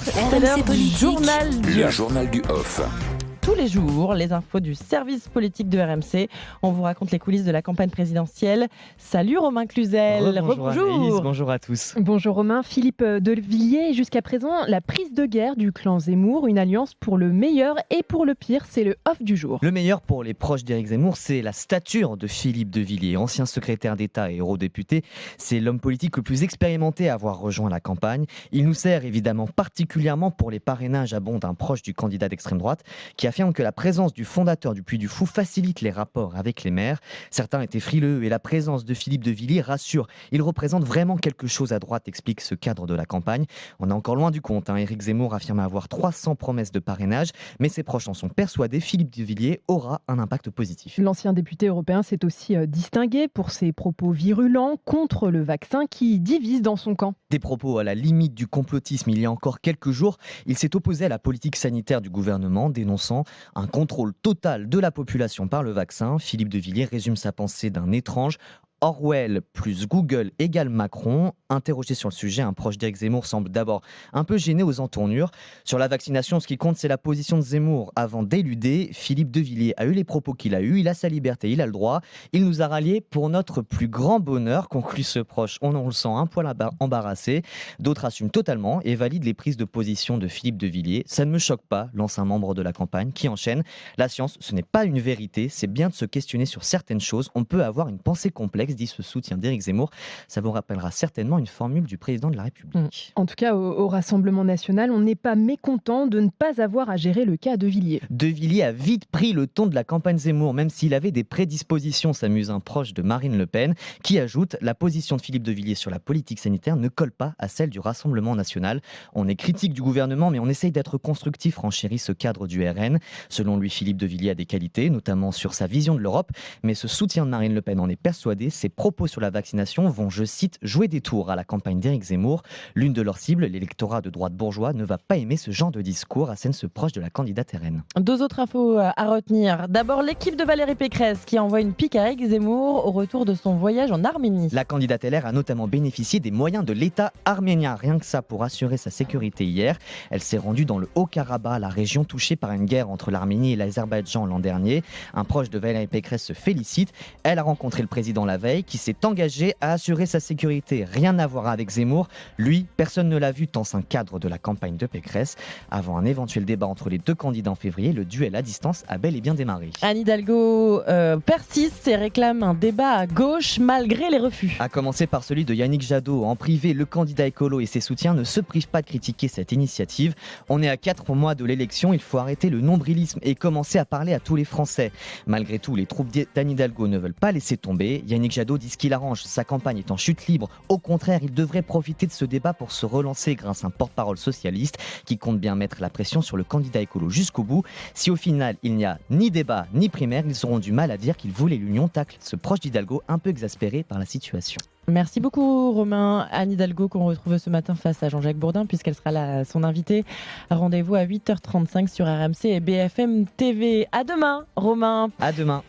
C'est l'heure du journal du Le off. journal du off. Tous les jours, les infos du service politique de RMC. On vous raconte les coulisses de la campagne présidentielle. Salut Romain Cluzel. Bonjour Anaïs, bonjour à tous. Bonjour Romain, Philippe Devilliers. Jusqu'à présent, la prise de guerre du clan Zemmour, une alliance pour le meilleur et pour le pire, c'est le off du jour. Le meilleur pour les proches d'Éric Zemmour, c'est la stature de Philippe Devilliers, ancien secrétaire d'État et eurodéputé. C'est l'homme politique le plus expérimenté à avoir rejoint la campagne. Il nous sert évidemment particulièrement pour les parrainages à bon d'un proche du candidat d'extrême droite qui affirme que la présence du fondateur du Puy du Fou facilite les rapports avec les maires. Certains étaient frileux et la présence de Philippe Devilliers rassure. Il représente vraiment quelque chose à droite, explique ce cadre de la campagne. On est encore loin du compte. Éric Zemmour affirme avoir 300 promesses de parrainage, mais ses proches en sont persuadés. Philippe Devilliers aura un impact positif. L'ancien député européen s'est aussi distingué pour ses propos virulents contre le vaccin qui divise dans son camp. Des propos à la limite du complotisme il y a encore quelques jours. Il s'est opposé à la politique sanitaire du gouvernement, dénonçant un contrôle total de la population par le vaccin. Philippe Devilliers résume sa pensée d'un étrange. Orwell plus Google égale Macron. Interrogé sur le sujet, un proche d'Éric Zemmour semble d'abord un peu gêné aux entournures. Sur la vaccination, ce qui compte, c'est la position de Zemmour avant d'éluder. Philippe Devilliers a eu les propos qu'il a eus, il a sa liberté, il a le droit. Il nous a ralliés pour notre plus grand bonheur, conclut ce proche. On le sent un poil embarrassé. D'autres assument totalement et valident les prises de position de Philippe Devilliers. Ça ne me choque pas, lance un membre de la campagne qui enchaîne. La science, ce n'est pas une vérité, c'est bien de se questionner sur certaines choses. On peut avoir une pensée complexe, dit ce soutien d'Éric Zemmour. Ça vous rappellera certainement une formule du président de la République. En tout cas, au Rassemblement national, on n'est pas mécontent de ne pas avoir à gérer le cas Devilliers. Devilliers a vite pris le ton de la campagne Zemmour, même s'il avait des prédispositions, s'amuse un proche de Marine Le Pen, qui ajoute: la position de Philippe Devilliers sur la politique sanitaire ne colle pas à celle du Rassemblement national. On est critique du gouvernement, mais on essaye d'être constructif, renchérit ce cadre du RN. Selon lui, Philippe Devilliers a des qualités, notamment sur sa vision de l'Europe, mais ce soutien de Marine Le Pen en est persuadé. Ses propos sur la vaccination vont, je cite, jouer des tours à la campagne d'Éric Zemmour. L'une de leurs cibles, l'électorat de droite bourgeois, ne va pas aimer ce genre de discours, assène ce proche de la candidate RN. Deux autres infos à retenir. D'abord, l'équipe de Valérie Pécresse qui envoie une pique à Éric Zemmour au retour de son voyage en Arménie. La candidate LR a notamment bénéficié des moyens de l'État arménien, rien que ça pour assurer sa sécurité hier. Elle s'est rendue dans le Haut-Karabakh, la région touchée par une guerre entre l'Arménie et l'Azerbaïdjan l'an dernier. Un proche de Valérie Pécresse se félicite. Elle a rencontré le président la veille qui s'est engagé à assurer sa sécurité. Rien à voir avec Zemmour. Lui, personne ne l'a vu tant c'est un cadre de la campagne de Pécresse. Avant un éventuel débat entre les deux candidats en février, le duel à distance a bel et bien démarré. Anne Hidalgo persiste et réclame un débat à gauche malgré les refus. À commencer par celui de Yannick Jadot. En privé, le candidat écolo et ses soutiens ne se privent pas de critiquer cette initiative. On est à 4 mois de l'élection, il faut arrêter le nombrilisme et commencer à parler à tous les Français. Malgré tout, les troupes d'Anne Hidalgo ne veulent pas laisser tomber. Yannick Jadot dit ce qu'il arrange, sa campagne est en chute libre. Au contraire, il devrait profiter de ce débat pour se relancer grâce à un porte-parole socialiste qui compte bien mettre la pression sur le candidat écolo jusqu'au bout. Si au final, il n'y a ni débat ni primaire, ils auront du mal à dire qu'ils voulaient l'union, tacle ce proche d'Hidalgo un peu exaspéré par la situation. Merci beaucoup Romain. Anne Hidalgo qu'on retrouve ce matin face à Jean-Jacques Bourdin puisqu'elle sera là, son invitée. Rendez-vous à 8h35 sur RMC et BFM TV. À demain Romain. À demain.